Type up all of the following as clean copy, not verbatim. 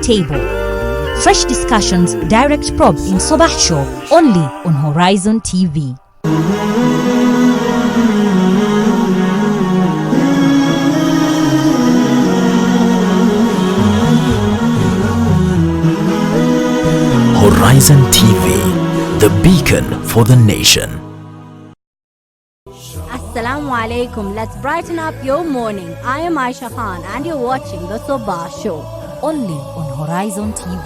Table. Fresh discussions, direct probe in Sabah Show, only on Horizon TV. Horizon TV, the beacon for the nation. Assalamu alaikum. Let's brighten up your morning. I am Aisha Khan and you're watching the Sabah Show, only on Horizon TV.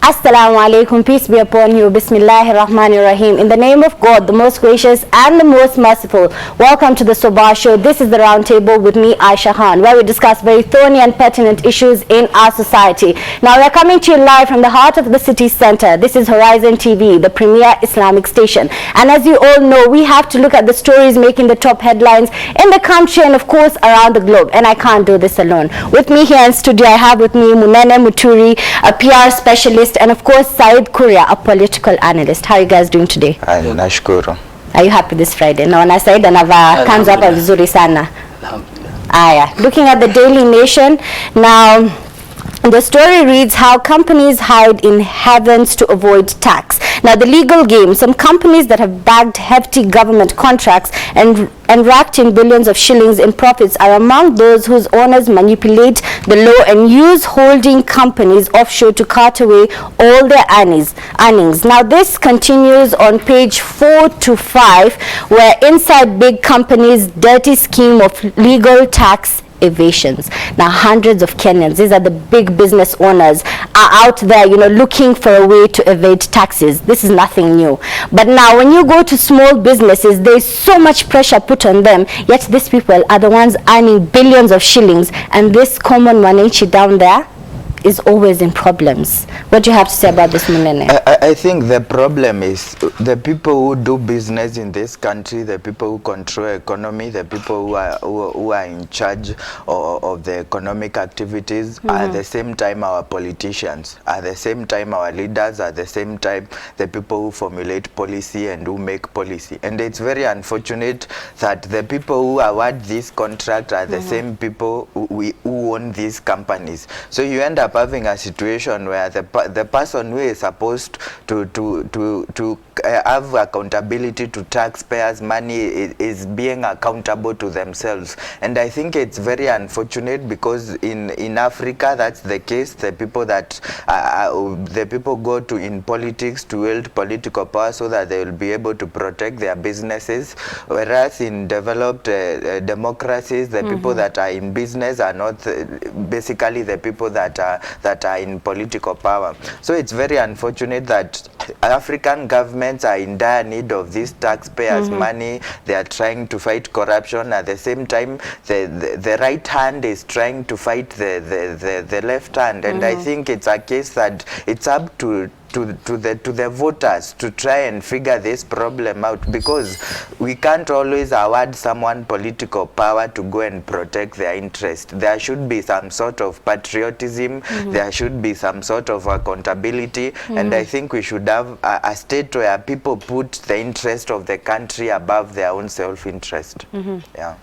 Assalamu alaikum, peace be upon you. Bismillahir Rahmanir Rahim. In the name of God, the most gracious and the most merciful. Welcome to the Sabah Show. This is the round table with me, Aisha Khan, where we discuss very thorny and pertinent issues in our society. Now we are coming to you live from the heart of the city center. This is Horizon TV, the premier Islamic station. And as you all know, we have to look at the stories making the top headlines in the country and of course around the globe. And I can't do this alone. With me here in studio, I have with me Munene Muturi, a PR specialist, and of course Said Kuria, a political analyst. How are you guys doing today? Nashukuru. Are you happy this Friday? Na Said anavaa kanzu hapa vizuri sana. Aya, looking at the Daily Nation now. The story reads how companies hide in havens to avoid tax. Now the legal game, some companies that have bagged hefty government contracts and racked in billions of shillings in profits are among those whose owners manipulate the law and use holding companies offshore to cart away all their earnings. Now this continues on page 4 to 5, where inside big companies' dirty scheme of legal tax evasions. Now hundreds of Kenyans, these are the big business owners, are out there, looking for a way to evade taxes. This is nothing new. But now when you go to small businesses, there's so much pressure put on them, yet these people are the ones earning billions of shillings, and this common Mwananchi down there is always in problems. What do you have to say about this, Munene? I think the problem is the people who do business in this country, the people who control economy, the people who are in charge of the economic activities, at the same time our politicians, at the same time our leaders, at the same time the people who formulate policy and who make policy. And it's very unfortunate that the people who award this contract are the same people who own these companies. So you end up having a situation where the person who is supposed to have accountability to taxpayers' money is being accountable to themselves. And I think it's very unfortunate because in Africa that's the case. The people that the people go to in politics to wield political power so that they will be able to protect their businesses, whereas in developed democracies, the people that are in business are not basically the people that are in political power. So it's very unfortunate that African governments are in dire need of this taxpayers' money. They are trying to fight corruption. At the same time, the right hand is trying to fight the left hand. And I think it's a case that it's up to the voters to try and figure this problem out, because we can't always award someone political power to go and protect their interest. There should be some sort of patriotism, there should be some sort of accountability, and I think we should have a state where people put the interest of the country above their own self-interest. Yeah.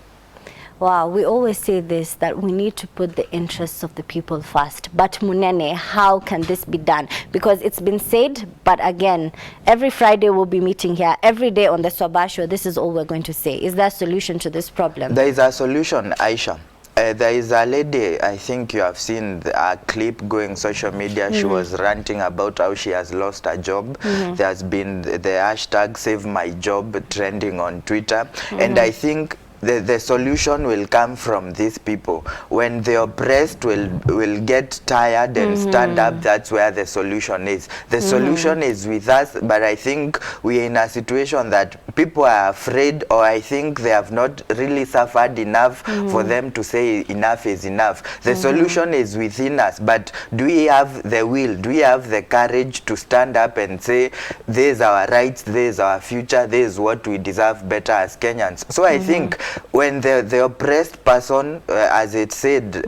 Wow, we always say this, that we need to put the interests of the people first. But Munene, how can this be done? Because it's been said, but again, every Friday we'll be meeting here. Every day on the Sabah Show, this is all we're going to say. Is there a solution to this problem? There is a solution, Aisha. There is a lady, I think you have seen a clip going social media. She was ranting about how she has lost her job. There has been the hashtag Save My Job trending on Twitter. And I think the solution will come from these people. When the oppressed will get tired and stand up, that's where the solution is. The solution is with us, but I think we're in a situation that people are afraid, or I think they have not really suffered enough for them to say enough is enough. The solution is within us, but do we have the will? Do we have the courage to stand up and say, this is our rights, this is our future, this is what we deserve better as Kenyans? So I think when the oppressed person, as it said,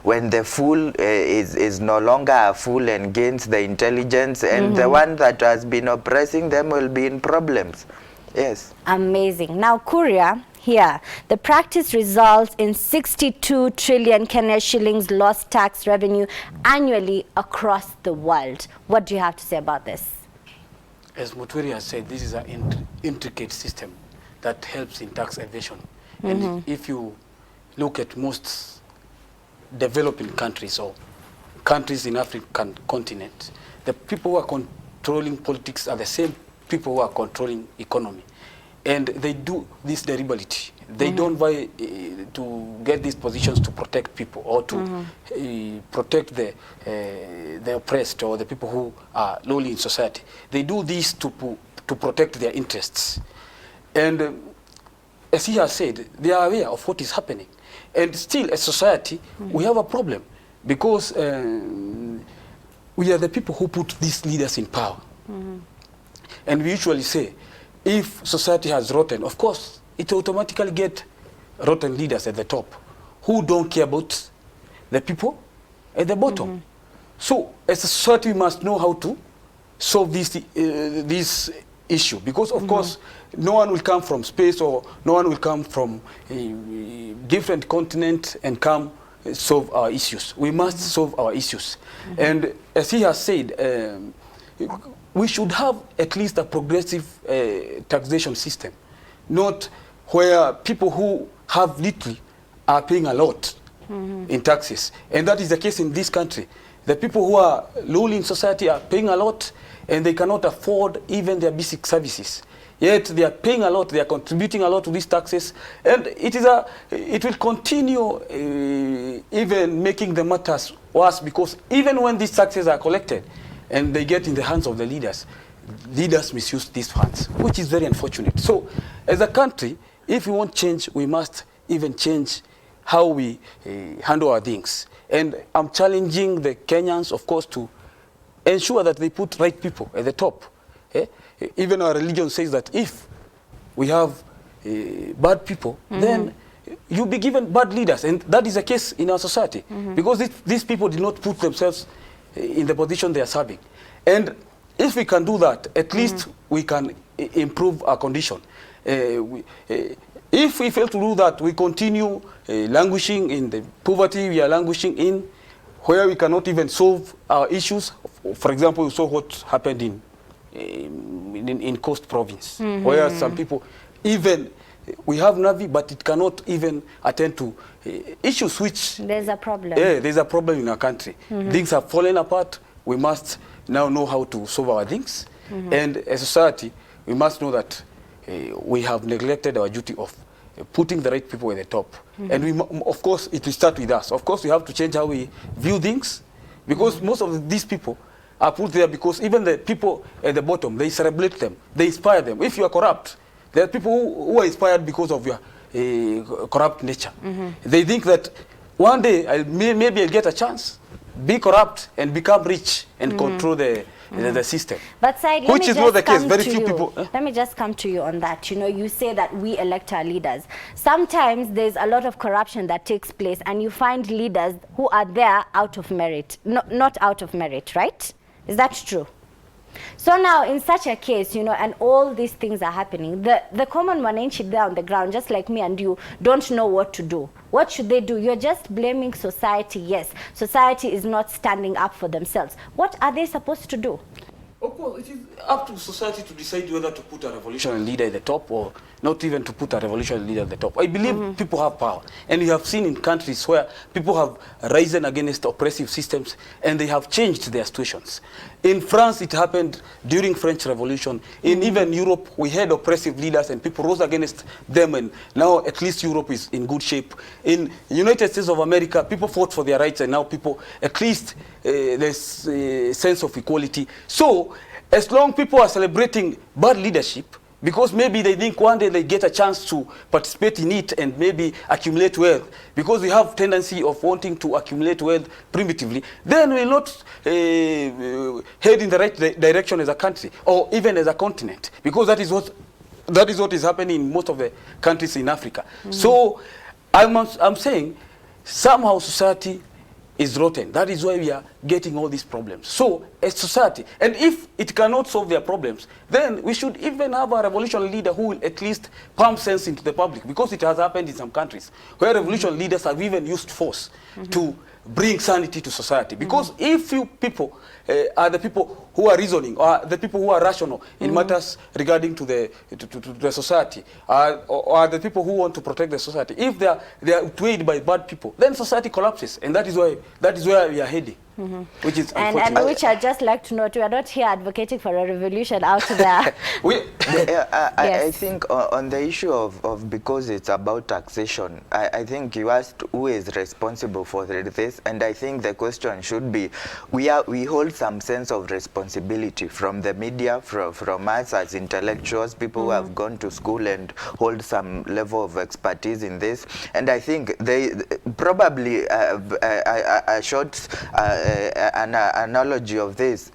when the fool is no longer a fool and gains the intelligence, and the one that has been oppressing them will be in problems. Yes. Amazing. Now, Kuria, here, the practice results in 62 trillion Kenya shillings lost tax revenue annually across the world. What do you have to say about this? As Mutwiri has said, this is an intricate system that helps in tax evasion. And if you look at most developing countries or countries in African continent, the people who are controlling politics are the same people who are controlling economy. And they do this deliberately. They don't vie to get these positions to protect people or to protect the oppressed or the people who are lowly in society. They do this to protect their interests. And as he has said, they are aware of what is happening. And still, as society, we have a problem because we are the people who put these leaders in power. And we usually say, if society has rotten, of course, it automatically get rotten leaders at the top who don't care about the people at the bottom. So, as a society, we must know how to solve this issue, because, of course, no one will come from space or no one will come from a different continent and come solve our issues. We must solve our issues. And as he has said, we should have at least a progressive taxation system, not where people who have little are paying a lot in taxes. And that is the case in this country. The people who are lowly in society are paying a lot and they cannot afford even their basic services. Yet they are paying a lot, they are contributing a lot to these taxes, and it will continue even making the matters worse, because even when these taxes are collected, and they get in the hands of the leaders, leaders misuse these funds, which is very unfortunate. So, as a country, if we want change, we must even change how we handle our things. And I'm challenging the Kenyans, of course, to ensure that they put right people at the top. Even our religion says that if we have bad people, then you'll be given bad leaders. And that is the case in our society, because these people did not put themselves in the position they are serving. And if we can do that, at least we can improve our condition. If we fail to do that, we continue languishing in the poverty we are languishing in, where we cannot even solve our issues. For example, we saw what happened in Coast Province, where some people, even we have Navy, but it cannot even attend to issues which... There's a problem. Yeah, there's a problem in our country. Things have fallen apart. We must now know how to solve our things. And as a society, we must know that we have neglected our duty of putting the right people at the top. And we, of course, it will start with us. Of course, we have to change how we view things, because most of these people are put there because even the people at the bottom, they celebrate them, they inspire them. If you are corrupt, there are people who are inspired because of your corrupt nature. They think that one day maybe I'll get a chance, be corrupt and become rich and control the system. But Said, which is not the case. Very few people. Let me just come to you on that. You know, you say that we elect our leaders. Sometimes there's a lot of corruption that takes place, and you find leaders who are there out of merit, not out of merit, right? Is that true? So now, in such a case, you know, and all these things are happening, the common wananchi there on the ground, just like me and you, don't know what to do. What should they do? You're just blaming society. Yes, society is not standing up for themselves. What are they supposed to do? Of course, it is up to society to decide whether to put a revolutionary leader at the top or not even to put a revolutionary leader at the top. I believe people have power. And you have seen in countries where people have risen against oppressive systems and they have changed their situations. In France, it happened during French Revolution. In even Europe, we had oppressive leaders and people rose against them, and now at least Europe is in good shape. In United States of America, people fought for their rights, and now people, at least there's a sense of equality. So, as long people are celebrating bad leadership, because maybe they think one day they get a chance to participate in it and maybe accumulate wealth, because we have tendency of wanting to accumulate wealth primitively, then we will not head in the right direction as a country or even as a continent, because that is what That is what is happening in most of the countries in Africa. So I'm saying somehow society is rotten. That is why we are getting all these problems. So a society, and if it cannot solve their problems, then we should even have a revolution leader who will at least pump sense into the public, because it has happened in some countries where revolution leaders have even used force to bring sanity to society. Because if you people are the people who are reasoning, or the people who are rational in matters regarding to the society, or the people who want to protect the society, if they are outweighed by bad people, then society collapses, and that is where we are heading. Which is unfortunate. And which I'd just like to note, we are not here advocating for a revolution out there. I think on the issue of because it's about taxation, I think you asked who is responsible for this, and I think the question should be, we hold some sense of responsibility from the media, from us as intellectuals, people who have gone to school and hold some level of expertise in this, and I think they probably a short an analogy of this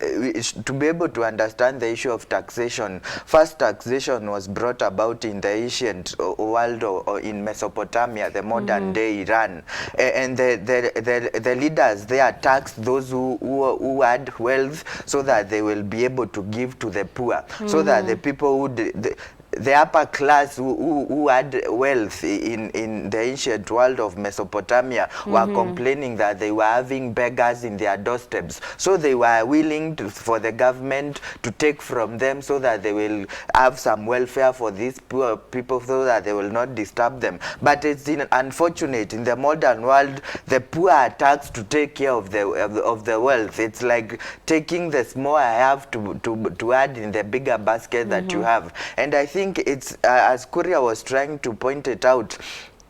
to be able to understand the issue of taxation. First, taxation was brought about in the ancient world, or in Mesopotamia, the modern day Iran, and the leaders there taxed those who had wealth, so that they will be able to give to the poor, so that the people would the upper class who had wealth in the ancient world of Mesopotamia were complaining that they were having beggars in their doorsteps. So they were willing for the government to take from them, so that they will have some welfare for these poor people, so that they will not disturb them. But it's unfortunate, in the modern world, the poor are taxed to take care of the wealth. It's like taking the small I have to add in the bigger basket that you have. And I think it's, as Kuria was trying to point it out,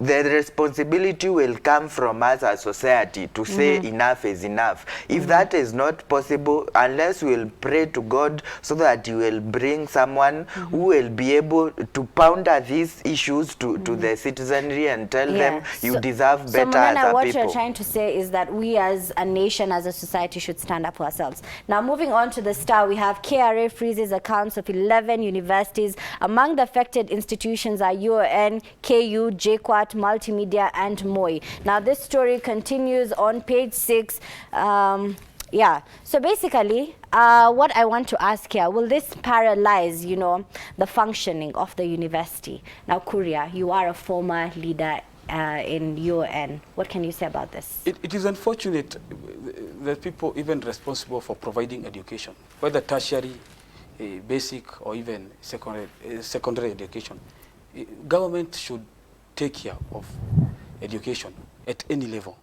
the responsibility will come from us as society to say enough is enough. If that is not possible, unless we will pray to God so that He will bring someone who will be able to ponder these issues to the citizenry and tell them you deserve better as a what people. you're trying to say is that we as a nation, as a society, should stand up for ourselves. Now, moving on to the Star, we have KRA freezes accounts of 11 universities. Among the affected institutions are UON, KU, JKUAT, Multimedia and Moi. Now this story continues on page 6. Yeah, so basically what I want to ask here, will this paralyze, you know, the functioning of the university? Now Kuria, you are a former leader in UON. What can you say about this? It is unfortunate that people even responsible for providing education, whether tertiary, basic or even secondary education, government should take care of education at any level.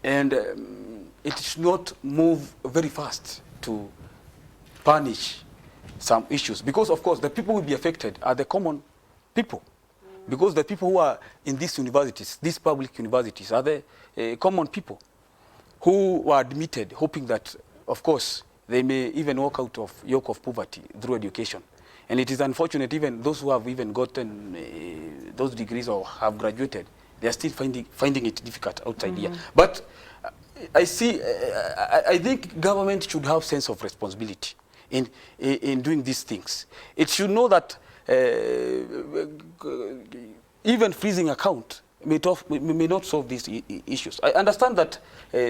And it should not move very fast to punish some issues, because of course the people who will be affected are the common people, because the people who are in these universities, these public universities, are the common people who were admitted hoping that, of course, they may even walk out of yoke of poverty through education. And it is unfortunate, even those who have even gotten those degrees or have graduated, they are still finding it difficult outside here. But I think government should have sense of responsibility in doing these things. It should know that even freezing account may not solve these issues. I understand that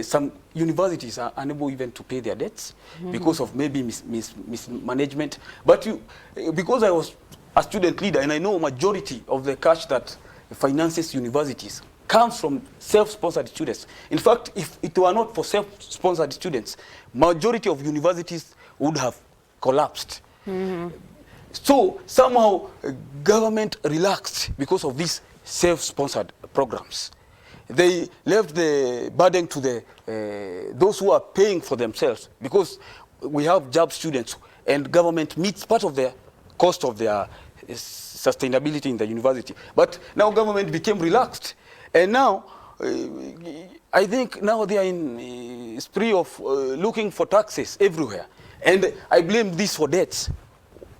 some universities are unable even to pay their debts because of maybe mismanagement. But because I was a student leader and I know majority of the cash that finances universities comes from self-sponsored students. In fact, if it were not for self-sponsored students, majority of universities would have collapsed. So somehow government relaxed because of these self-sponsored programs. They left the burden to those who are paying for themselves, because we have job students and government meets part of the cost of their sustainability in the university. But now government became relaxed, and now I think now they are in spree of looking for taxes everywhere. And I blame this for debts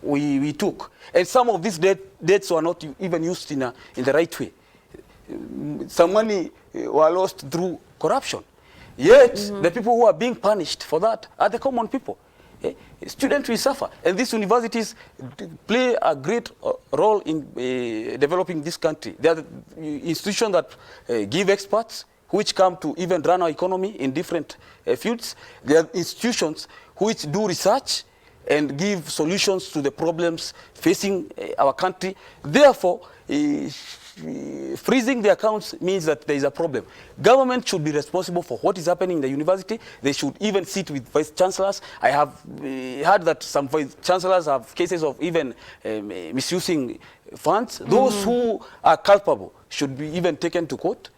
we took. And some of these debts were not even used in the right way. Some money were lost through corruption. Yet the people who are being punished for that are the common people. students will suffer. And these universities play a great role in developing this country. They are the institutions that give experts which come to even run our economy in different fields. They are institutions which do research and give solutions to the problems facing our country. Therefore, freezing the accounts means that there is a problem. Government should be responsible for what is happening in the university. They should even sit with vice chancellors. I have heard that some vice chancellors have cases of even misusing funds. Those who are culpable should be even taken to court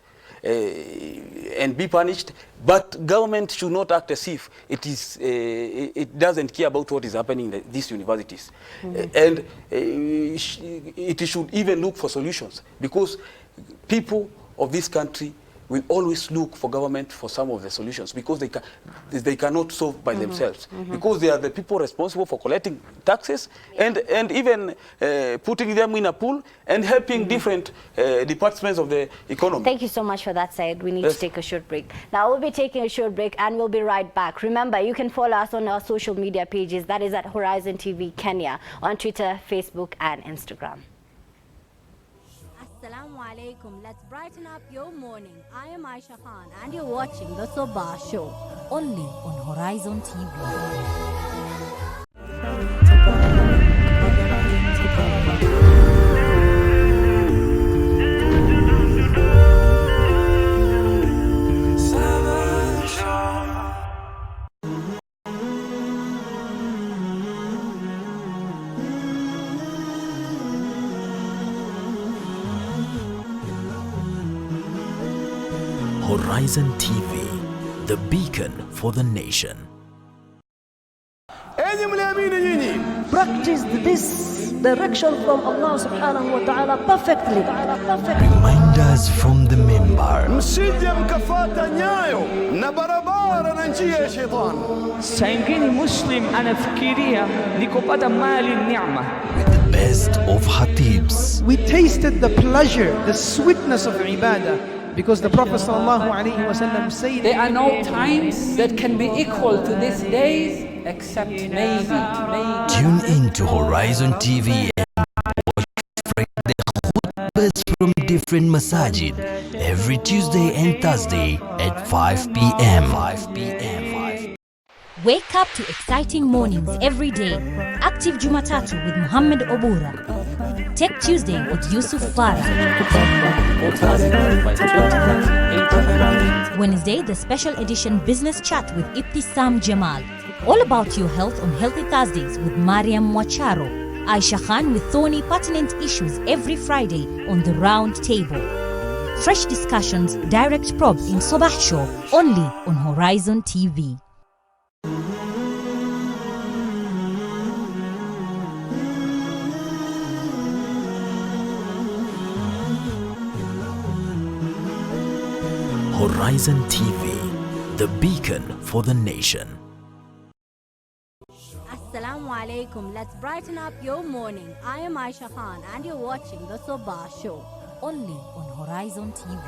and be punished. But government should not act as if it doesn't care about what is happening in these universities. And it should even look for solutions, because people of this country will always look for government for some of the solutions, because they cannot solve by themselves, because they are the people responsible for collecting taxes and even putting them in a pool and helping different departments of the economy. Thank you so much for that, Syed. We need to take a short break. Now we'll be taking a short break and we'll be right back. Remember, you can follow us on our social media pages. That is at Horizontv Kenya on Twitter, Facebook and Instagram. Assalamu alaikum. Let's brighten up your morning. I am Aisha Khan and you're watching the Sabah Show. Only on Horizon TV. Horizon TV, the beacon for the nation. Practice this direction from Allah subhanahu wa ta'ala perfectly. Reminders from the member. Msije mkafata nyayo na barabara na njia ya shetani. Saingine Muslim anafikiria ni kupata mali neema. With the best of Hatibs. We tasted the pleasure, the sweetness of ibadah, because the Prophet ﷺ said, there are no times that can be equal to these days except maybe. Tune in to Horizon TV and watch the khutbahs from different masajid every Tuesday and Thursday at 5 p.m. Wake up to exciting mornings every day. Active Jumatatu with Muhammad Obura. Tech Tuesday with Yusuf Farah. Wednesday, the special edition Business Chat with Ibtisam Jamal. All about your health on Healthy Thursdays with Mariam Wacharo. Aisha Khan with thorny pertinent issues every Friday on the Round Table. Fresh discussions, direct probe in Sabah Show only on Horizon TV. Horizon TV, the beacon for the nation. Assalamu alaikum. Let's brighten up your morning. I am Aisha Khan and you're watching the Sabah Show. Only on Horizon TV.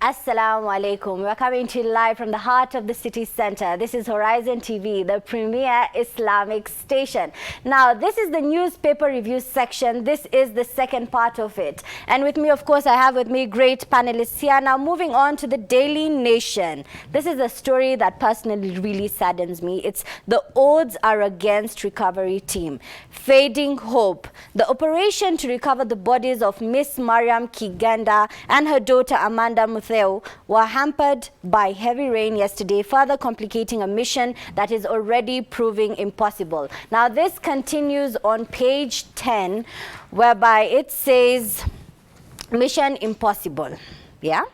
Assalamu alaikum. We're coming to you live from the heart of the city center. This is Horizon TV, the premier Islamic station. Now, this is the newspaper review section. This is the second part of it. And with me, of course, I have with me great panelists here. Now, moving on to the Daily Nation. This is a story that personally really saddens me. It's the odds are against recovery team. Fading hope. The operation to recover the bodies of Miss Mariam Kiganda and her daughter Amanda Mutheu were hampered by heavy rain yesterday, further complicating a mission that is already proving impossible. Now, this continues on page 10, whereby it says, mission impossible. Yeah?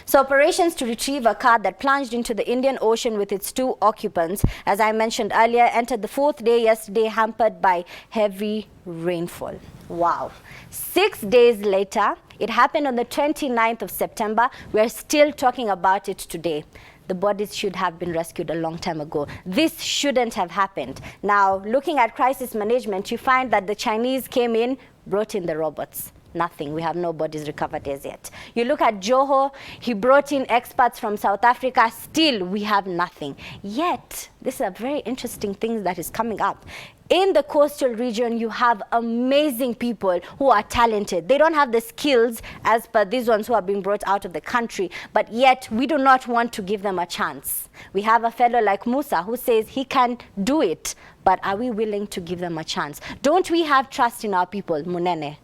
So operations to retrieve a car that plunged into the Indian Ocean with its 2 occupants, as I mentioned earlier, entered the 4th day yesterday, hampered by heavy rainfall. Wow. 6 days later, It happened on the 29th of September. We're still talking about it today. The bodies should have been rescued a long time ago. This shouldn't have happened. Now, looking at crisis management, you find that the Chinese came in, brought in the robots. Nothing. We have no bodies recovered as yet. You look at Joho, he brought in experts from South Africa. Still, we have nothing. Yet, this is a very interesting thing that is coming up. In the coastal region, you have amazing people who are talented. They don't have the skills as per these ones who are being brought out of the country, but yet we do not want to give them a chance. We have a fellow like Musa who says he can do it, but are we willing to give them a chance? Don't we have trust in our people, Munene?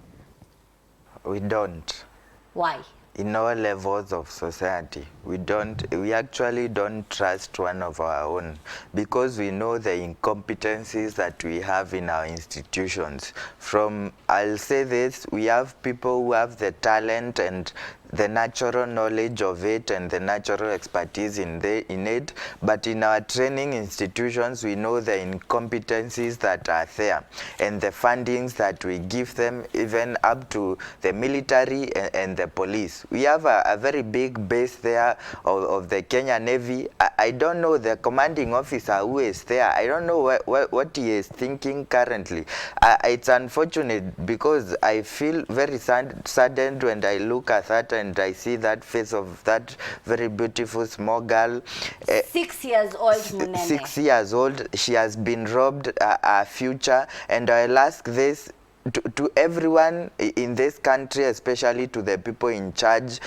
We don't. Why? In all levels of society, we actually don't trust one of our own, because we know the incompetencies that we have in our institutions. I'll say this, we have people who have the talent and the natural knowledge of it and the natural expertise in it, but in our training institutions we know the incompetencies that are there and the fundings that we give them, even up to the military and the police. We have a very big base there of the Kenya Navy. I don't know the commanding officer who is there. I don't know what he is thinking currently. It's unfortunate because I feel very saddened when I look at that and I see that face of that very beautiful small girl. 6 years old, Munene. 6 years old. She has been robbed her future, and I'll ask this to everyone in this country, especially to the people in charge.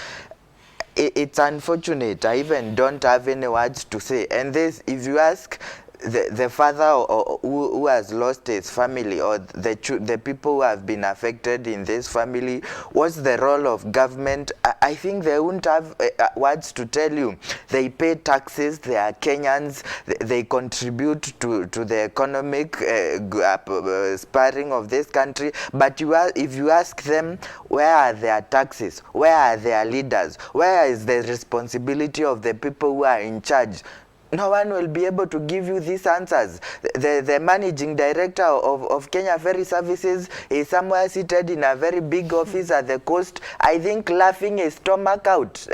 It's unfortunate. I even don't have any words to say. And this, if you ask the father who has lost his family, or the people who have been affected in this family, what's the role of government? I think they won't have words to tell you. They pay taxes, they are Kenyans, they contribute to the economic sparring of this country, but if you ask them, where are their taxes? Where are their leaders? Where is the responsibility of the people who are in charge? No one will be able to give you these answers. The managing director of Kenya Ferry Services is somewhere seated in a very big office at the coast, I think laughing his stomach out.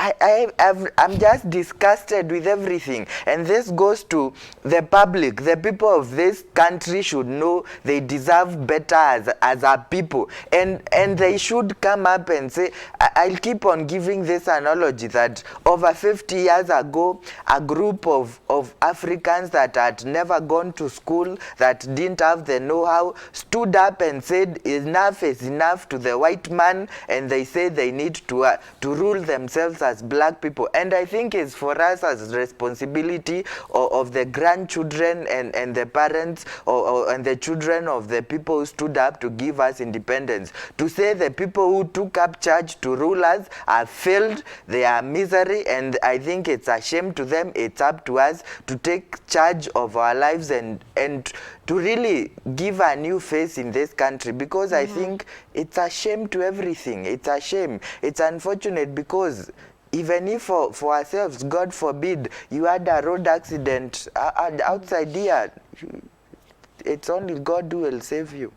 I'm just disgusted with everything, and this goes to the public. The people of this country should know they deserve better as a people, and they should come up and say, I'll keep on giving this analogy that over 50 years ago, a group of Africans that had never gone to school, that didn't have the know-how, stood up and said enough is enough to the white man, and they said they need to rule themselves as black people. And I think it's for us as responsibility of the grandchildren and the parents and the children of the people who stood up to give us independence, to say the people who took up charge to rule us have failed, they are misery, and I think it's a shame to them. It's up to us to take charge of our lives and to really give a new face in this country, because I think it's a shame to everything. It's a shame. It's unfortunate because even if for ourselves, God forbid, you had a road accident outside here, it's only God who will save you.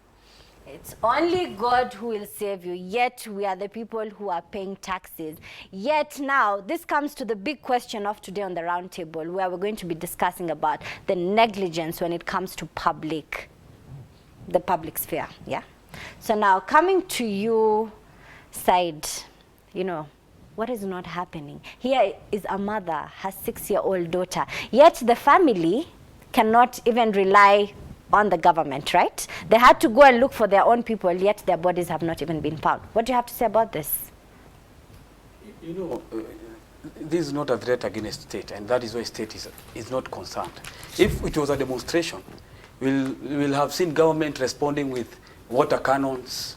It's only God who will save you. Yet we are the people who are paying taxes. Yet now, this comes to the big question of today on the round table, where we're going to be discussing about the negligence when it comes to the public sphere. Yeah. So now, coming to you side, what is not happening? Here is a mother, her 6-year-old daughter. Yet the family cannot even rely on the government, right? They had to go and look for their own people, yet their bodies have not even been found. What do you have to say about this? This is not a threat against state, and that is why state is not concerned. If it was a demonstration, we'll have seen government responding with water cannons,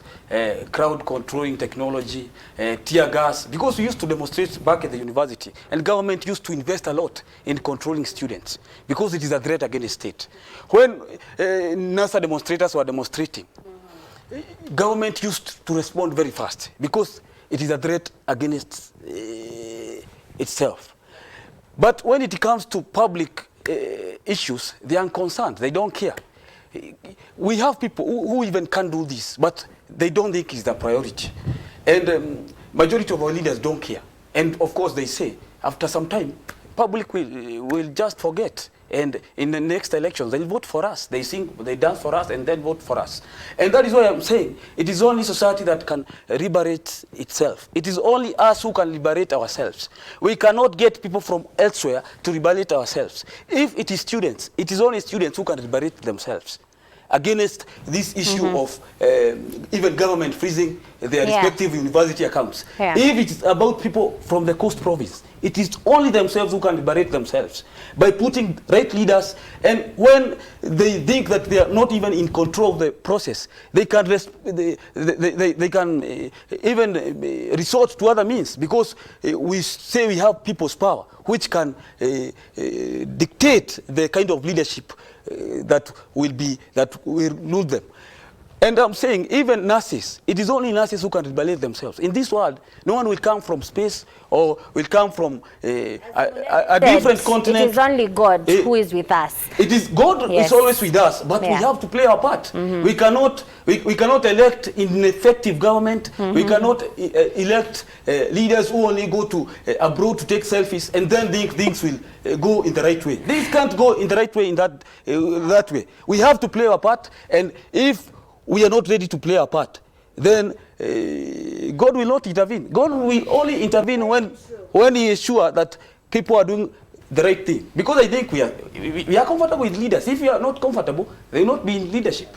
crowd controlling technology, tear gas, because we used to demonstrate back at the university, and government used to invest a lot in controlling students because it is a threat against state. When NASA demonstrators were demonstrating, government used to respond very fast because it is a threat against itself. But when it comes to public issues, they are unconcerned, they don't care. We have people who even can do this, but they don't think it's the priority. And majority of our leaders don't care. And of course they say, after some time, public will just forget. And in the next elections, they'll vote for us. They sing, they dance for us, and then vote for us. And that is why I'm saying it is only society that can liberate itself. It is only us who can liberate ourselves. We cannot get people from elsewhere to liberate ourselves. If it is students, it is only students who can liberate themselves against this issue of even government freezing their respective university accounts. If it is about people from the coast province, it is only themselves who can liberate themselves by putting right leaders. And when they think that they are not even in control of the process, they can they can even resort to other means, because we say we have people's power, which can dictate the kind of leadership that will rule them. And I'm saying even nurses, it is only nurses who can liberate themselves. In this world, no one will come from space or will come from a different continent. It is only God who is with us. It is God is always with us, but we have to play our part. We cannot elect ineffective government. We cannot elect leaders who only go to abroad to take selfies and then think things will go in the right way. They can't go in the right way in that way. We have to play our part, and if we are not ready to play our part, then God will not intervene. God will only intervene when He is sure that people are doing the right thing. Because I think we are comfortable with leaders. If you are not comfortable, they will not be in leadership.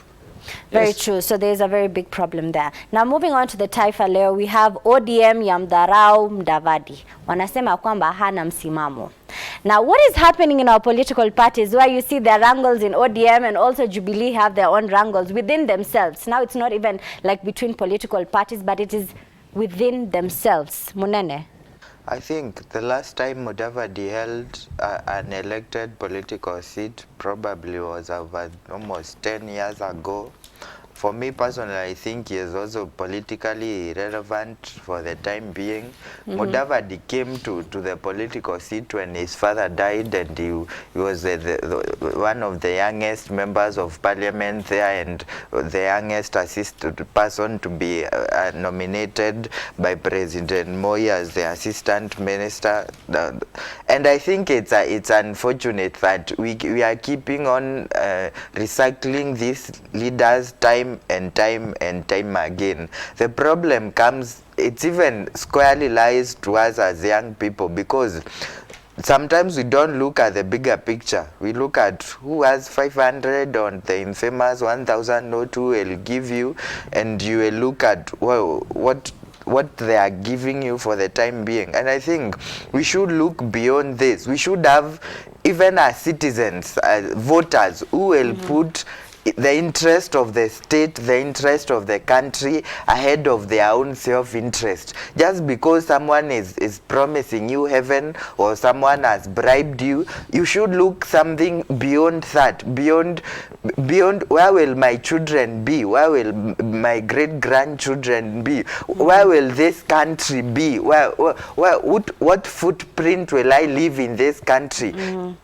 Very true. So there's a very big problem there. Now moving on to the Taifa Leo, we have ODM ya mdharau Mudavadi. Wanasema kwamba hana msimamo. Now what is happening in our political parties, where you see their wrangles in ODM and also Jubilee have their own wrangles within themselves? Now it's not even like between political parties, but it is within themselves. Munene? I think the last time Mudavadi held an elected political seat probably was over almost 10 years ago. For me personally, I think he is also politically irrelevant for the time being. Mudavadi came to the political seat when his father died, and he was one of the youngest members of parliament there, and the youngest assistant person to be nominated by President Moi as the assistant minister. And I think it's unfortunate that we are keeping on recycling these leaders time and time again. The problem comes, it even squarely lies to us as young people, because sometimes we don't look at the bigger picture. We look at who has 500 on the infamous 1,000 note who will give you, and you will look at, well, what they are giving you for the time being. And I think we should look beyond this. We should have, even as citizens, as voters, who will put the interest of the state, the interest of the country ahead of their own self-interest. Just because someone is promising you heaven or someone has bribed you, you should look something beyond that, beyond where will my children be, where will my great-grandchildren be, where will this country be, what footprint will I leave in this country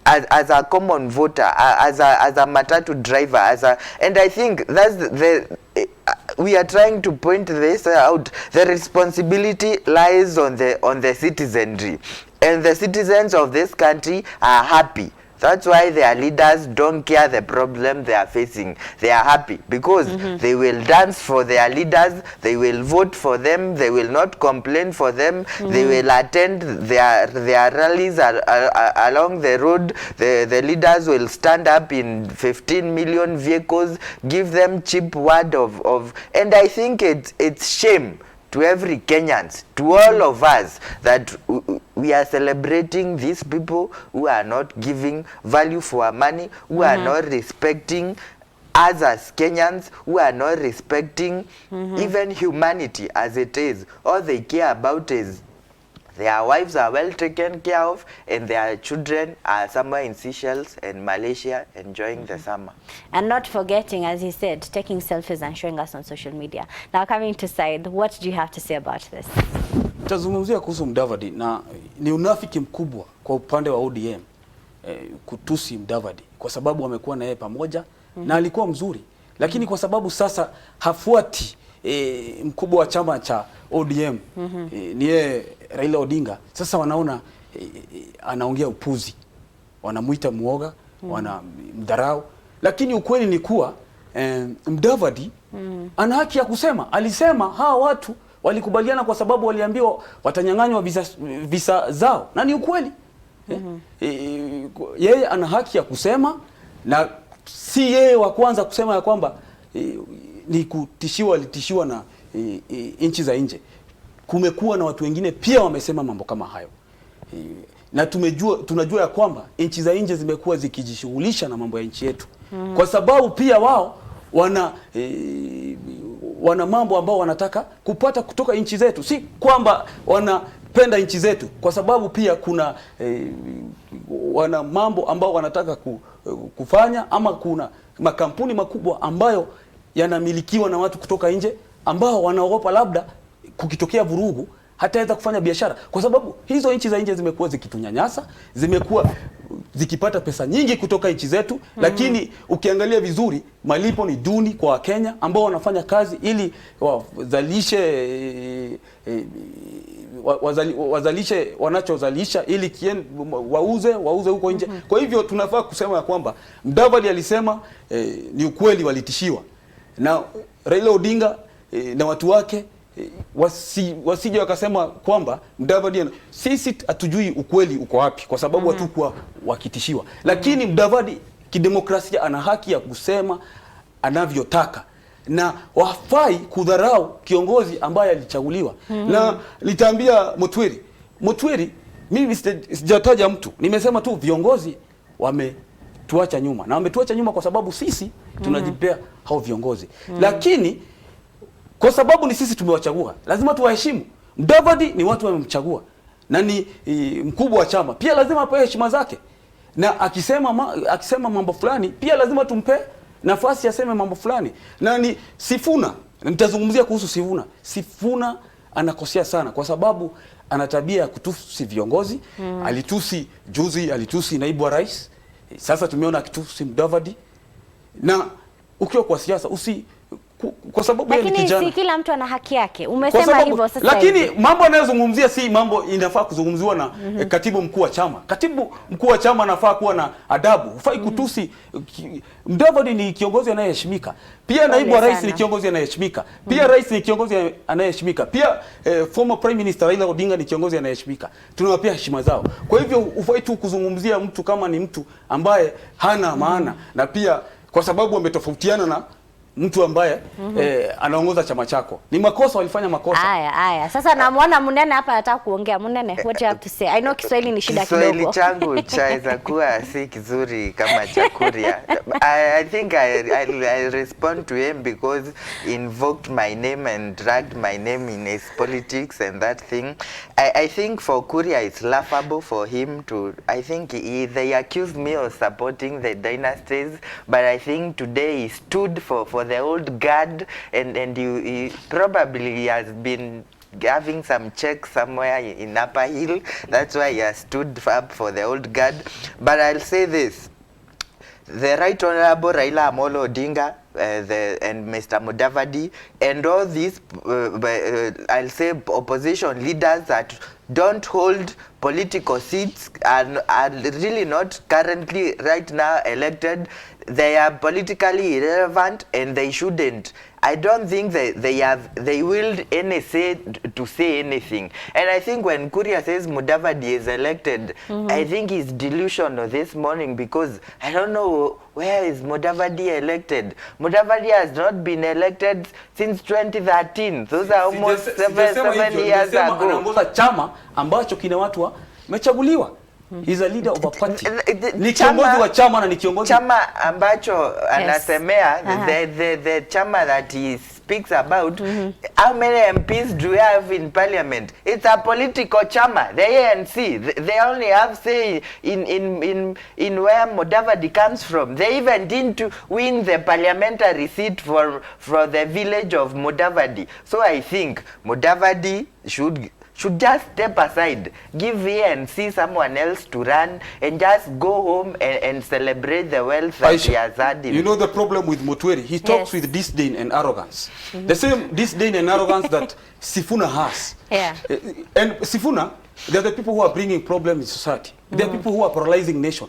as a common voter, as a matatu driver, and I think that's we are trying to point this out. The responsibility lies on the citizenry, and the citizens of this country are happy. That's why their leaders don't care the problem they are facing. They are happy because they will dance for their leaders, they will vote for them, they will not complain for them, they will attend their rallies along the road. The leaders will stand up in 15 million vehicles, give them cheap word of and I think it's shame to every Kenyans, to all of us, that we are celebrating these people who are not giving value for our money, who are not respecting us as Kenyans, who are not respecting even humanity as it is. All they care about is their wives are well taken care of, and their children are somewhere in Seychelles and Malaysia enjoying the summer. And not forgetting, as he said, taking selfies and showing us on social media. Now coming to Said, what do you have to say about this? Tazungumzia kuhusu Mudavadi, na ni unafiki mkubwa kwa upande wa ODM kutusi Mudavadi, kwa sababu wamekuwa na yeye pamoja na alikuwa mzuri, lakini kwa sababu sasa hafuati mkubwa wa chama cha ODM ni yeye Raila Odinga. Sasa wanaona anaongea upuzi, wanamuita muoga, wanamdharau, lakini ukweli ni kuwa Mudavadi ana haki ya kusema. Alisema hawa watu walikubaliana kwa sababu waliambiwa watanyang'anywa visa zao, na ni ukweli. Yeye ana haki ya kusema, na si yeye wa kwanza kusema ya kwamba ni alitishiwa na nchi za nje. Kumekuwa na watu wengine pia wamesema mambo kama hayo, na tunajua ya kwamba nchi za nje zimekuwa zikijishughulisha na mambo ya nchi yetu kwa sababu pia wao wana mambo ambao wanataka kupata kutoka nchi zetu, si kwamba wanapenda nchi zetu, kwa sababu pia kuna wana mambo ambao wanataka kufanya, ama kuna makampuni makubwa ambayo yanamilikiwa na watu kutoka nje ambao wanaogopa labda kukitokea vurugu hataweza kufanya biashara, kwa sababu hizo nchi za nje zimekuwa zikitunyanyasa, zimekuwa zikipata pesa nyingi kutoka nchi zetu. Lakini ukiangalia vizuri malipo ni duni kwa Wakenya ambao wanafanya kazi ili wazalishe wanachozalisha ili wauze huko nje. Kwa hivyo tunafaa kusema ya kwamba Mudavadi alisema ni ukweli, walitishiwa na Raila Odinga na watu wake. Wasije wakasema kwamba Mudavadi, sisi hatujui ukweli uko wapi, kwa sababu watu kwa wakitishiwa. Lakini Mudavadi kidemokrasia ana haki ya kusema anavyotaka, na wafai kudharau kiongozi ambaye alichaguliwa. Na nitaambia Mutwiri, mimi sijataja mtu, nimesema tu viongozi wametuacha nyuma, na wametuacha nyuma kwa sababu sisi tunajipea hao viongozi. Lakini kwa sababu ni sisi tumewachagua, lazima tuwaheshimu. Mudavadi ni watu wamemchagua na ni mkubwa wa chama, pia lazima apewe heshima zake, na akisema mambo fulani pia lazima tumpe nafasi aseme mambo fulani. Na ni Sifuna, nitazungumzia kuhusu Sifuna anakosea sana kwa sababu ana tabia ya kutusi viongozi. Alitusi naibu wa rais, sasa tumeona akitusi Mudavadi. Na ukiwa kwa siasa kwa sababu yeye ni kijana. Lakini si kila mtu ana haki yake. Umesema hivyo sasa. Lakini mambo anayozungumzia si mambo inafaa kuzungumziwa na katibu mkuu wa chama. Katibu mkuu wa chama anafaa kuwa na adabu. Hufai kutusi. Mudavadi ni kiongozi anayeheshimika. Pia naibu wa rais ni kiongozi anayeheshimika. Pia rais ni kiongozi anayeheshimika. Pia former prime minister Raila Odinga ni kiongozi anayeheshimika. Tunawapea heshima zao. Kwa hivyo hufai tu kuzungumzia mtu kama ni mtu ambaye hana maana, na pia kwa sababu wametofautiana na mtu ambaye anaongoza chama chako. Ni makosa, walifanya makosa. Haya. Sasa namuona Munene hapa anataka kuongea. Munene, what you have to say? I know Kiswahili ni shida kidogo. Kiswahili changu chaweza kuwa si kizuri kama cha Kuria. I think I respond to him because he invoked my name and dragged my name in his politics and that thing. I think for Kuria it's laughable for him to, I think they accused me of supporting the dynasties, but I think today he stood for the old guard, and he probably has been having some checks somewhere in Upper Hill. That's why he has stood up for the old guard. But I'll say this, the Right Honorable Raila Amolo Odinga and Mr. Mudavadi and all these I'll say opposition leaders that don't hold political seats and are really not currently right now elected, they are politically irrelevant and they shouldn't. I don't think they will any say to say anything. And I think when Kuria says Mudavadi is elected, I think he's delusional this morning, because I don't know where is Mudavadi elected. Mudavadi has not been elected since 2013. Those are almost seven years ago. Anaongoza chama ambacho kina watu wamechaguliwa. He's a leader of a party. Ni kiongozi wa chama na ni kiongozi chama ambacho anasemea, the chama that he speaks about. How many MPs do we have in parliament? It's a political chama, the ANC. They only have say in where Mudavadi comes from. They even didn't win the parliamentary seat for the village of Mudavadi. So I think Mudavadi should just step aside, give here and see someone else to run, and just go home and celebrate the wealth that he has had. You know the problem with Mutweri? He talks with disdain and arrogance. The same disdain and arrogance that Sifuna has. Yeah. And Sifuna, they are the people who are bringing problems in society. They are people who are paralyzing nation.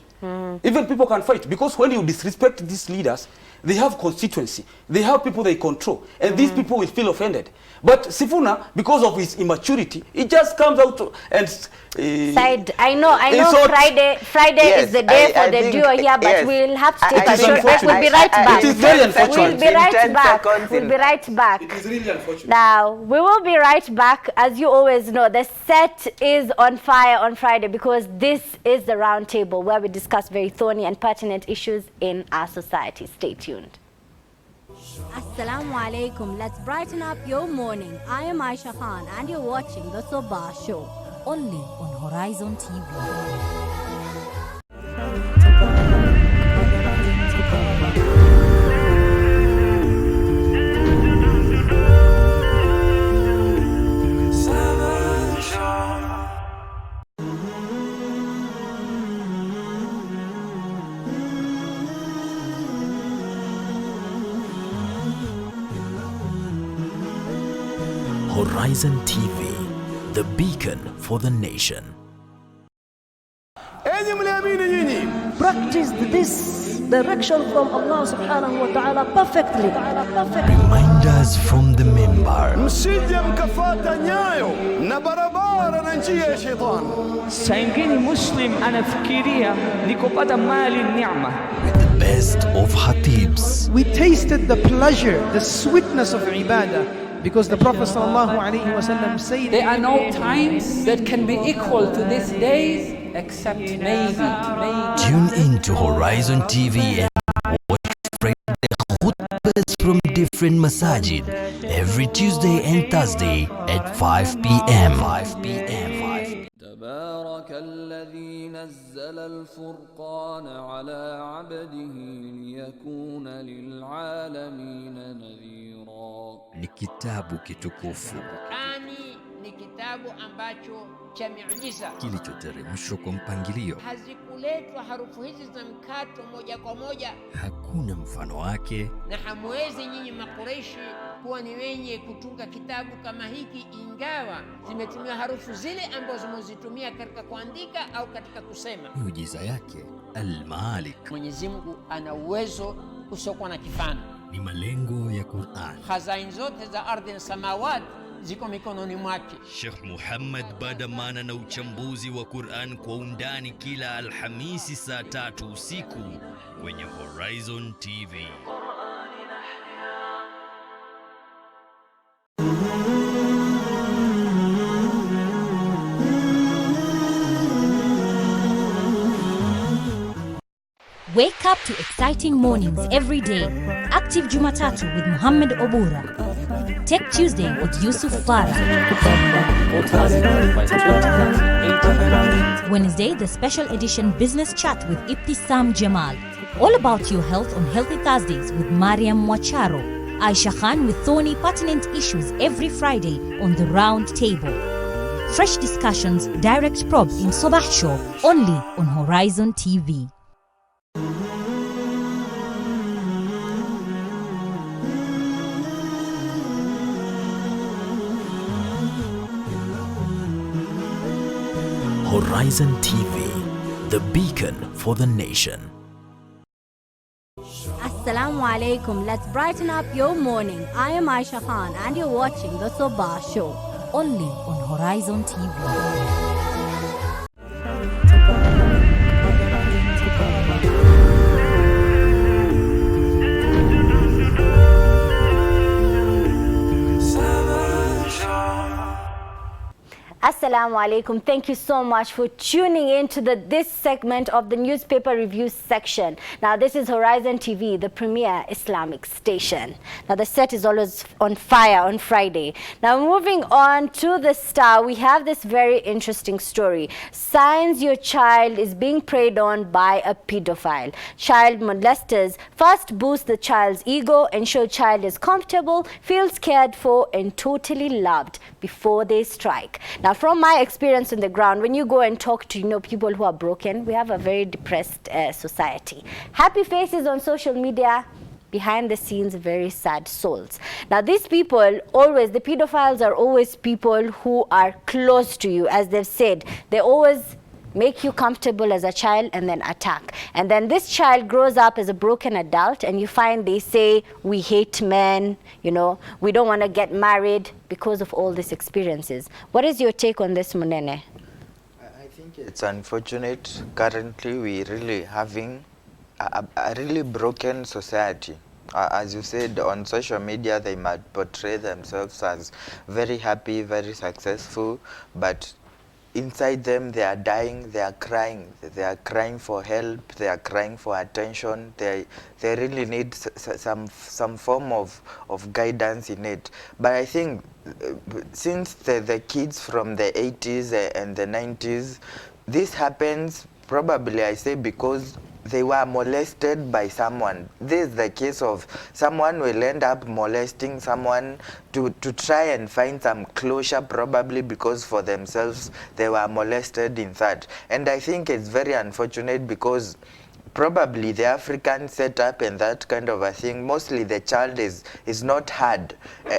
Even people can fight, because when you disrespect these leaders, they have constituency, they have people they control, and these people will feel offended. But Sifuna, because of his immaturity, it just comes out and side. I know Friday yes, is the day for the duo here, but we'll have to take a short break. We'll be right back. It is very unfortunate. We'll be right back. We'll be right back. It is really unfortunate. Now, we will be right back. As you always know, the set is on fire on Friday, because this is the round table where we discuss very thorny and pertinent issues in our society. Stay tuned. Assalamu alaikum. Let's brighten up your morning. I am Aisha Khan and you're watching the Sabah Show. Only on Horizon TV. Horizon TV, the beacon for the nation. Practice this direction from Allah subhanahu wa ta'ala perfectly. Reminders from the member. Msije mkafata nyayo na barabara na njia ya shetani. Saingine Muslim anafikiria ni kupata mali neema. With the best of Hatibs. We tasted the pleasure, the sweetness of ibadah, because the Prophet ﷺ said, There are no times that can be equal to these days except maybe. Tune in to Horizon TV and watch Friday khutbahs from different masajid every Tuesday and Thursday at 5 p.m. تبارك الذي نزل الفرقان على عبده ليكون للعالمين نذيرا. Ni kitabu kitukufu ni kitabu ambacho cha miujiza kilichoteremshwa kwa mpangilio. Hazikuletwa harufu hizi za mkato moja kwa moja, hakuna mfano wake, na hamwezi nyinyi Makureishi kuwa ni wenye kutunga kitabu kama hiki, ingawa zimetumia harufu zile ambazo zimezitumia katika kuandika au katika kusema. Miujiza yake Al-Malik. Mwenyezi Mungu ana uwezo usiokuwa na kifano. Ni malengo ya Qur'an. Khazain zote za ardhi na samawati ziko mikononi mwake. Sheikh Muhammad Badamana na uchambuzi wa Qur'an kwa undani kila Alhamisi saa 3 usiku kwenye Horizon TV. Wake up to exciting mornings every day. Active Jumatatu with Muhammad Obura. Tech Tuesday with Yusuf Farah. Wednesday, the special edition Business Chat with Ibtisam Jamal. All about your health on Healthy Thursdays with Mariam Mwacharo. Aisha Khan with thorny pertinent issues every Friday on the round table. Fresh discussions, direct probe in Sabah Show, only on Horizon TV. Horizon TV, the beacon for the nation. Assalamu alaikum. Let's brighten up your morning. I am Aisha Khan and you're watching the Sabah Show. Only on Horizon TV. Assalamu Assalamu alaikum. Thank you so much for tuning in to this segment of the newspaper review section. Now, this is Horizon TV, the premier Islamic station. Now, the set is always on fire on Friday. Now, moving on to the Star, we have this very interesting story. Signs your child is being preyed on by a pedophile. Child molesters first boost the child's ego, ensure child is comfortable, feels cared for, and totally loved before they strike. Now, from my experience on the ground, when you go and talk to people who are broken, we have a very depressed society. Happy faces on social media, behind the scenes, very sad souls. Now, these people always, the pedophiles are always people who are close to you, as they've said. They always make you comfortable as a child and then attack. And then this child grows up as a broken adult, and you find they say, we hate men, we don't want to get married because of all these experiences. What is your take on this, Munene? I think it's unfortunate. Currently, we're really having a really broken society. As you said, on social media, they might portray themselves as very happy, very successful, but inside them, they are dying, they are crying for help, they are crying for attention. They really need some form of guidance in it. But I think since the kids from the 80s and the 90s, this happens probably, I say, because they were molested by someone. This is the case of someone will end up molesting someone to try and find some closure, probably because for themselves they were molested in that. And I think it's very unfortunate because probably the African setup and that kind of a thing, mostly the child is not heard,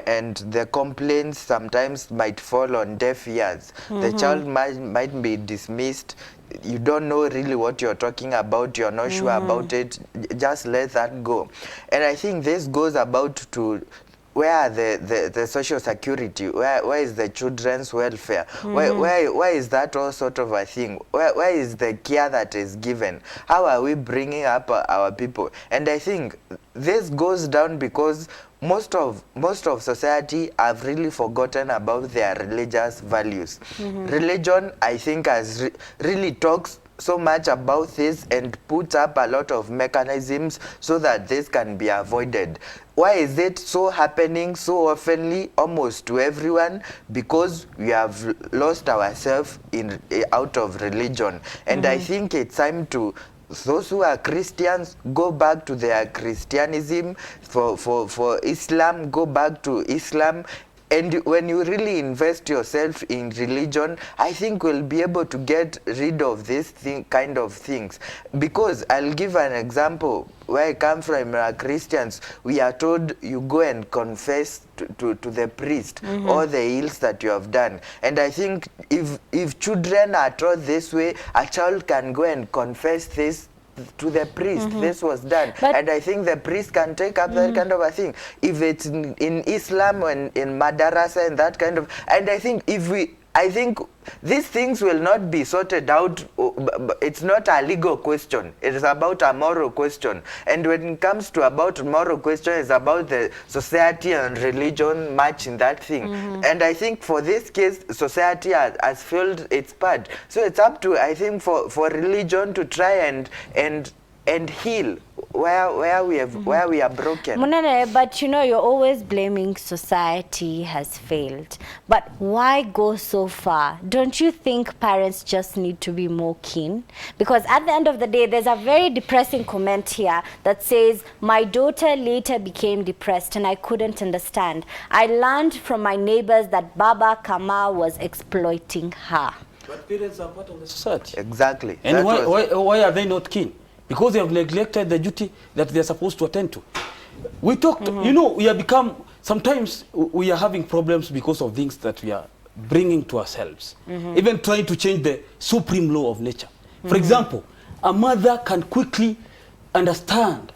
and the complaints sometimes might fall on deaf ears. The child might be dismissed. You don't know really what you're talking about, you're not sure about it, just let that go. And I think this goes about to where the social security, where is the children's welfare, where is that all sort of a thing, where is the care that is given, how are we bringing up our people? And I think this goes down because most of society have really forgotten about their religious values. Religion, I think, has really talks so much about this and puts up a lot of mechanisms so that this can be avoided. Why is it so happening so oftenly, almost to everyone? Because we have lost ourselves out of religion. And I think it's time to those who are Christians go back to their Christianism, for Islam go back to Islam. And when you really invest yourself in religion, I think we'll be able to get rid of this kind of things. Because I'll give an example. Where I come from, Christians, we are told you go and confess to the priest all the ills that you have done. And I think if children are taught this way, a child can go and confess this to the priest. This was done, and I think the priest can take up that kind of a thing. If it's in Islam and in madrasa and that kind of, and I think I think these things will not be sorted out. It's not a legal question. It is about a moral question. And when it comes to about moral question, it's about the society and religion match in that thing. And I think for this case, society has failed its part. So it's up to, I think, for religion to try and heal where we are broken. Munene, but you're always blaming society has failed. But why go so far? Don't you think parents just need to be more keen? Because at the end of the day, there's a very depressing comment here that says, my daughter later became depressed and I couldn't understand. I learned from my neighbors that Baba Kama was exploiting her. But parents are part of the society. Exactly. And why are they not keen? Because they have neglected the duty that they are supposed to attend to. We talked, we have become, sometimes we are having problems because of things that we are bringing to ourselves. Even trying to change the supreme law of nature. For example, a mother can quickly understand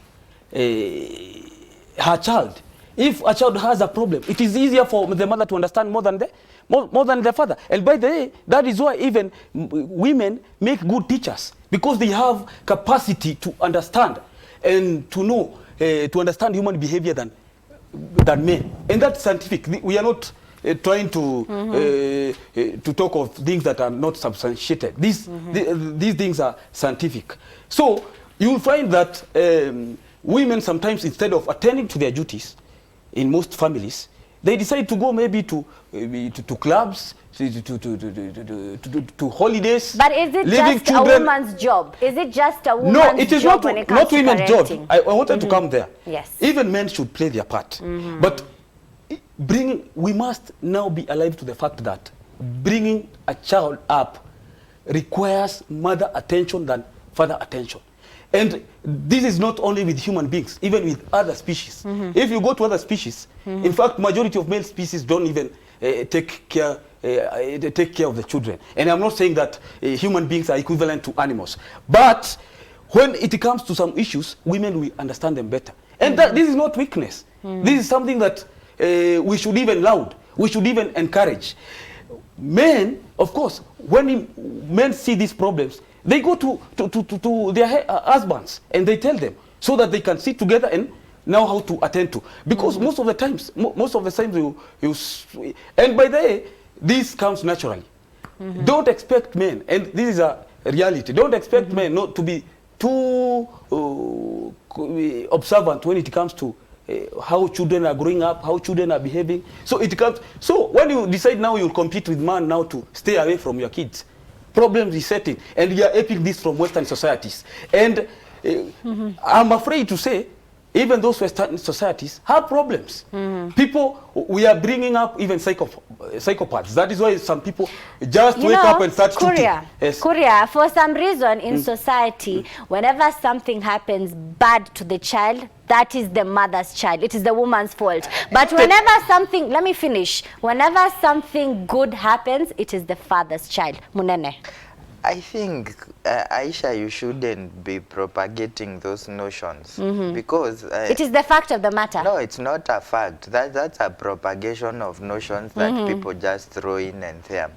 her child. If a child has a problem, it is easier for the mother to understand more than the father. And by the way, that is why even women make good teachers, because they have capacity to understand and to know, to understand human behavior than men. And that's scientific. We are not trying to talk of things that are not substantiated. These things are scientific. So you will find that women sometimes, instead of attending to their duties in most families, they decide to go maybe to clubs, to holidays. But is it just children. a woman's job? Is it just a woman's job? No, it is not, when it comes not to women's parenting? job. I wanted to come there. Yes. Even men should play their part. But we must now be alive to the fact that bringing a child up requires mother attention than father attention. And this is not only with human beings, even with other species. If you go to other species, in fact, majority of male species don't even take care of the children. And I'm not saying that human beings are equivalent to animals. But when it comes to some issues, women will understand them better. And this is not weakness. This is something that we should even laud. We should even encourage. Men, of course, when men see these problems, they go to their husbands and they tell them so that they can sit together and know how to attend to. Because most of the times and by the way, this comes naturally. Don't expect men, and this is a reality, don't expect men not to be too observant when it comes to how children are growing up, how children are behaving. So when you decide now you'll compete with man now to stay away from your kids, problems is setting, and we are aping this from Western societies. And I'm afraid to say, even those Western societies have problems. People, we are bringing up even psychopaths. That is why some people just wake up and start shooting. Yes. Korea, for some reason in society, whenever something happens bad to the child, that is the mother's child. It is the woman's fault. But whenever something, let me finish. Whenever something good happens, it is the father's child. Munene. I think, Aisha, you shouldn't be propagating those notions because... it is the fact of the matter. No, it's not a fact. That's a propagation of notions that people just throw in and there.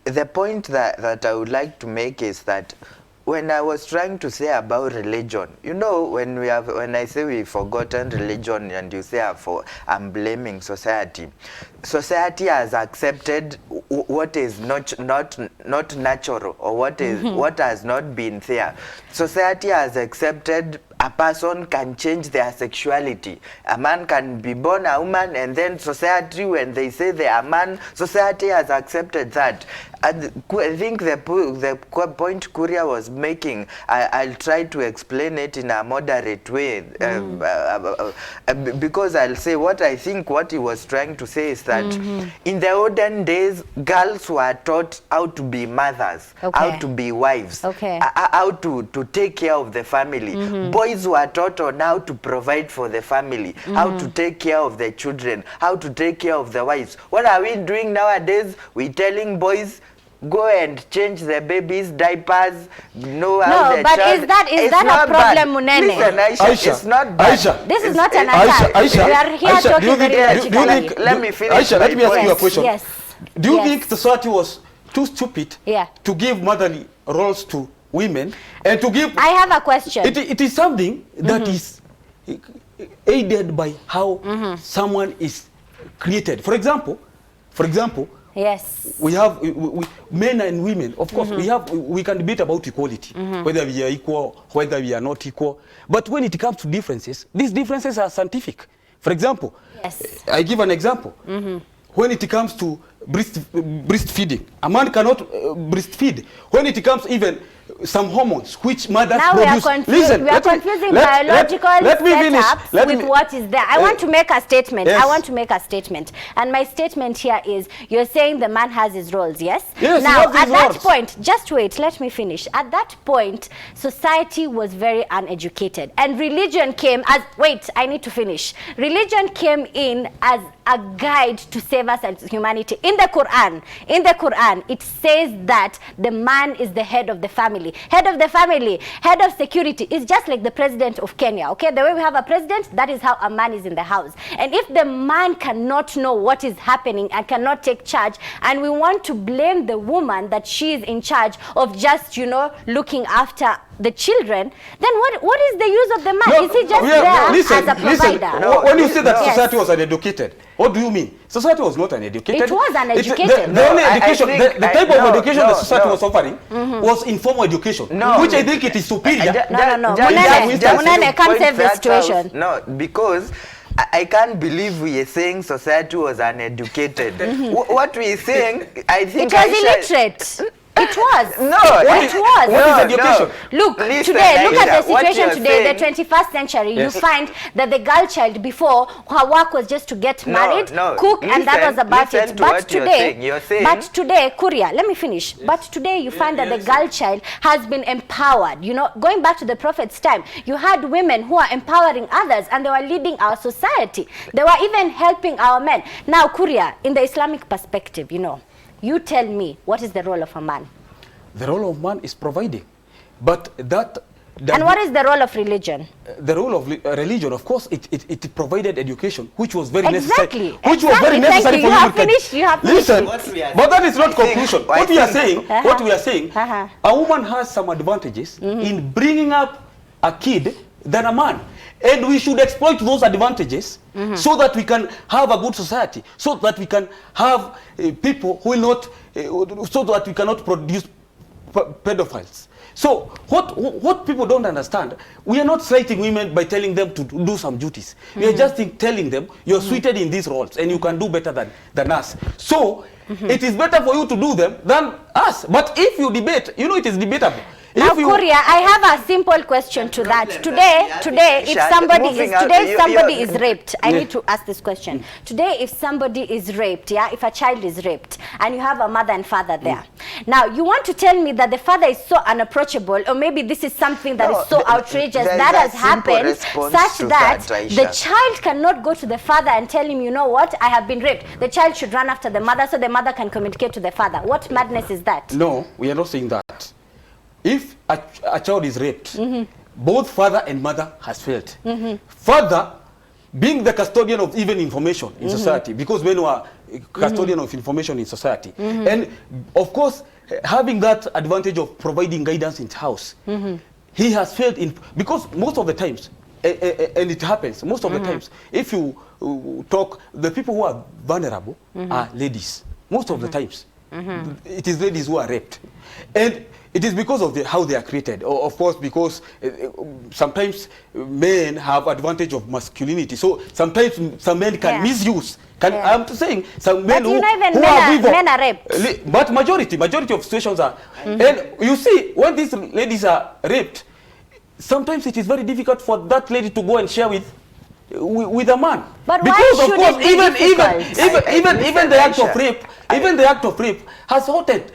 The point that I would like to make is that when I was trying to say about religion, you know, when I say we've forgotten religion and you say I'm blaming society. Society has accepted what is not natural, or what has not been there. Society has accepted a person can change their sexuality. A man can be born a woman, and then society, when they say they are a man, society has accepted that. And I think the point Kuria was making, I'll try to explain it in a moderate way, because I'll say what I think what he was trying to say is that in the olden days, girls were taught how to be mothers, how to be wives, how to take care of the family. Boys were taught on how to provide for the family, how to take care of the children, how to take care of the wives. What are we doing nowadays? We're telling boys, go and change the baby's diapers, know how the but child... is that a problem, Munene? Listen, Aisha, it's not bad. Aisha, this is not an attack. We are here talking very logically. Let me finish. Aisha, let me ask you a question. Yes. Do you think society was too stupid to give motherly roles to women and to give... I have a question. It is something that is aided by how someone is created. For example, yes, we have men and women. Of course, we can debate about equality, whether we are equal, whether we are not equal. But when it comes to differences, these differences are scientific. For example, I give an example. When it comes to breastfeeding, a man cannot breastfeed. When it comes even some hormones which mothers produce. We are confusing biological setups with what is there. I want to make a statement. Yes. I want to make a statement. And my statement here is, you're saying the man has his roles, yes? Yes, now, at that point, just wait, let me finish. At that point, society was very uneducated. And religion came as, wait, I need to finish. Religion came in as a guide to save us as humanity. In the Quran, it says that the man is the head of the family. Head of the family, head of security is just like the president of Kenya, okay? The way we have a president, that is how a man is in the house. And if the man cannot know what is happening and cannot take charge, and we want to blame the woman that she is in charge of just, you know, looking after the children, then what is the use of the man? Is he just there as a provider? When you say that society was uneducated, what do you mean? Society was not uneducated. It was uneducated. The only education, the type of education the society was offering was informal education, which I think it is superior. No. Munene can't save the situation. No, because I can't believe we are saying society was uneducated. What we are saying, I think it was illiterate. It was. No, it was. What is education? Look, today, look at the situation today, the 21st century. Yes. You find that the girl child before, her work was just to get married, cook, and that was about it. But today, Kuria, let me finish. But today, you find that the girl child has been empowered. You know, going back to the Prophet's time, you had women who are empowering others, and they were leading our society. They were even helping our men. Now, Kuria, in the Islamic perspective, you know, you tell me, what is the role of a man? The role of man is providing. But that... And what is the role of religion? The role of religion, of course, it provided education, which was very necessary. Which was very necessary for you. Listen, but that is not conclusion. What we are saying, a woman has some advantages in bringing up a kid than a man. And we should exploit those advantages so that we can have a good society, so that we can have people who will not, so that we cannot produce pedophiles. So what people don't understand, we are not slighting women by telling them to do some duties. We are just telling them you're suited in these roles and you can do better than us. So it is better for you to do them than us. But if you debate, you know, it is debatable. Now, Kuria, I have a simple question to that. Today, if somebody is raped, I need to ask this question. Today, if somebody is raped, if a child is raped, and you have a mother and father there, now you want to tell me that the father is so unapproachable, or maybe this is something that is so outrageous that has happened, such that the child cannot go to the father and tell him, you know what, I have been raped. The child should run after the mother so the mother can communicate to the father. What madness is that? No, we are not saying that. If a child is raped, both father and mother has failed. Father being the custodian of even information in society, because men were custodian of information in society. And of course, having that advantage of providing guidance in the house, he has failed in, because most of the times, and it happens, most of the times, if you talk, the people who are vulnerable are ladies. Most of the times, it is ladies who are raped. And it is because of how they are created, or of course because sometimes men have advantage of masculinity. So sometimes some men can misuse. I'm saying some men who men are raped. But majority of situations are. And you see, when these ladies are raped, sometimes it is very difficult for that lady to go and share with a man. But because why of course, even the act of rape, even the act of rape has halted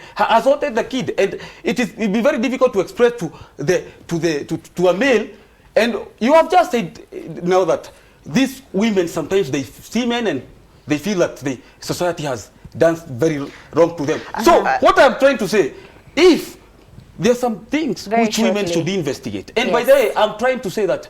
the kid, and it will be very difficult to express to a male. And you have just said now that these women sometimes they see men and they feel that the society has done very wrong to them. So what I'm trying to say, if there's some things which women should investigate, and by the way, I'm trying to say that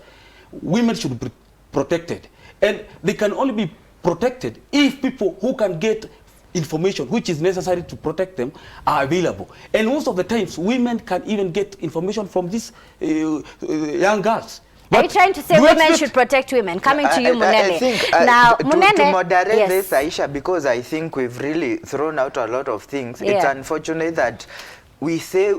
women should be protected, and they can only be protected if people who can get information which is necessary to protect them are available. And most of the times women can even get information from these young girls. Are you trying to say women should protect women? Coming to you, Munene. I think, now, Munene, to moderate this, Aisha, because I think we've really thrown out a lot of things. It's unfortunate that we say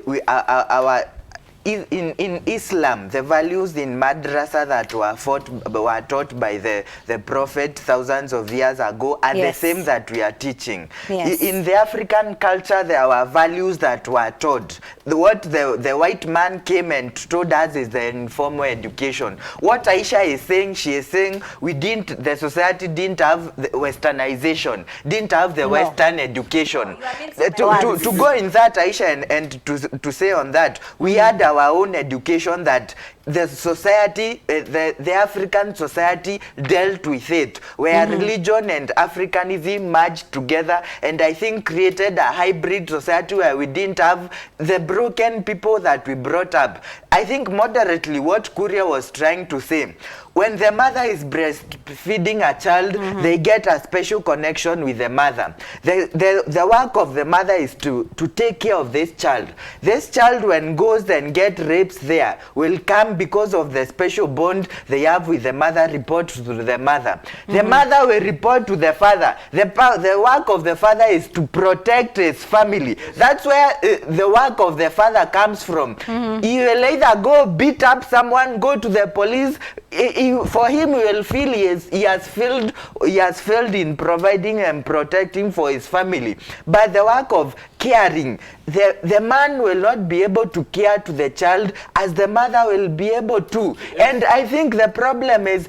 in Islam, the values in madrasa that were taught by the Prophet thousands of years ago are the same that we are teaching. In the African culture, there were values that were taught. What the white man came and told us is the informal education. What Aisha is saying, she is saying the society didn't have the westernization, didn't have the Western education. To go in that, Aisha, and to say on that, we had our own education that the society, the African society dealt with it, where religion and Africanism merged together, and I think created a hybrid society where we didn't have the broken people that we brought up. I think moderately what Kuria was trying to say, when the mother is breastfeeding a child, they get a special connection with the mother. The work of the mother is to take care of this child. This child, when goes and get rapes there, will come because of the special bond they have with the mother, report to the mother. The mother will report to the father. The work of the father is to protect his family. That's where the work of the father comes from. He will either go beat up someone, go to the police. For him, he will feel he has failed in providing and protecting for his family. But the work of caring, the man will not be able to care to the child as the mother will be able to. And I think the problem is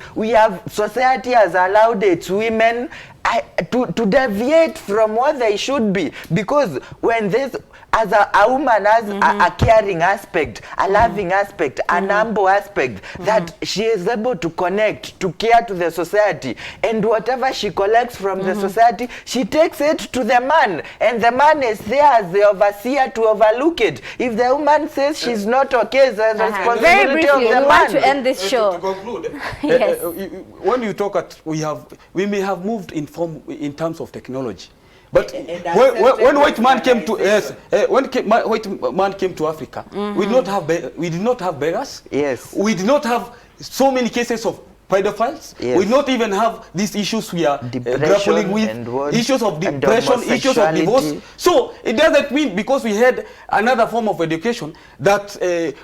society has allowed its women to deviate from what they should be, because when this, as a woman has a caring aspect, a loving aspect, an humble aspect, that she is able to connect, to care to the society, and whatever she collects from the society, she takes it to the man, and the man is there as the overseer to overlook it. If the woman says she's not okay, it's a responsibility Very briefly, of the man. we want to end this show. To conclude, Yes. when you talk at, we may have moved in terms of technology. But when white man came to white man came to Africa, we did not have beggars. Yes. We did not have so many cases of pedophiles. Yes. We not even have these issues we are grappling with, issues of depression, issues of divorce. So it doesn't mean because we had another form of education that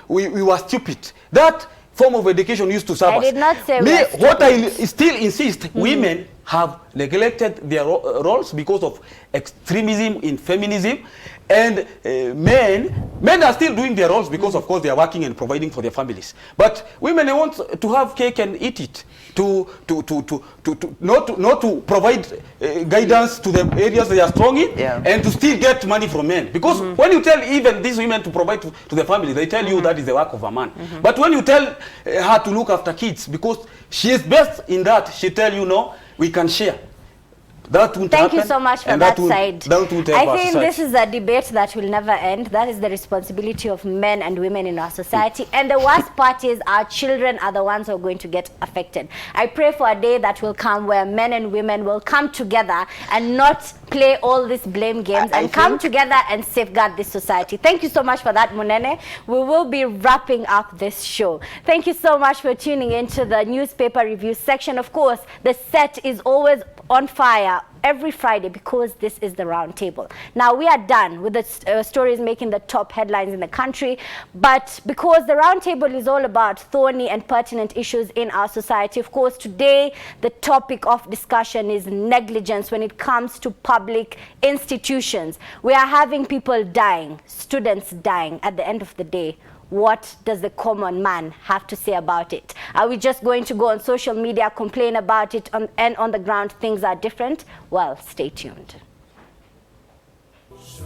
we were stupid. That form of education used to serve us. I did not say what I still insist, women have neglected their roles because of extremism in feminism, and men are still doing their roles because of course they are working and providing for their families. But women want to have cake and eat it, not to provide guidance to the areas they are strong in, and to still get money from men. Because when you tell even these women to provide to the family, they tell you that is the work of a man. But when you tell her to look after kids because she is best in that, she tell you no, we can share. That won't Thank happen, you so much for and that won't- side. that won't help I our think society. this is a debate that will never end. That is the responsibility of men and women in our society. And the worst part is our children are the ones who are going to get affected. I pray for a day that will come where men and women will come together and not play all these blame games and come together and safeguard this society. Thank you so much for that, Munene. We will be wrapping up this show. Thank you so much for tuning into the newspaper review section. Of course, the set is always on fire every Friday because this is the round table. Now we are done with the stories making the top headlines in the country, but because the round table is all about thorny and pertinent issues in our society, of course today the topic of discussion is negligence when it comes to public institutions. We are having people dying, students dying at the end of the day. What does the common man have to say about it? Are we just going to go on social media, complain about it, and on the ground things are different? Well, stay tuned.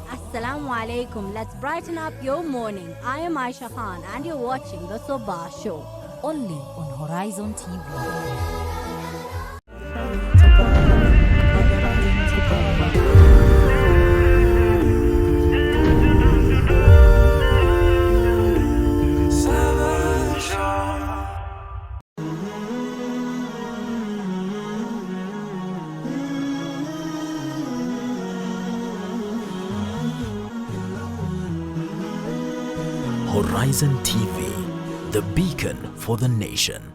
Assalamu alaikum. Let's brighten up your morning. I am Aisha Khan and you're watching the Sabah Show. Only on Horizon TV. Horizon TV, the beacon for the nation.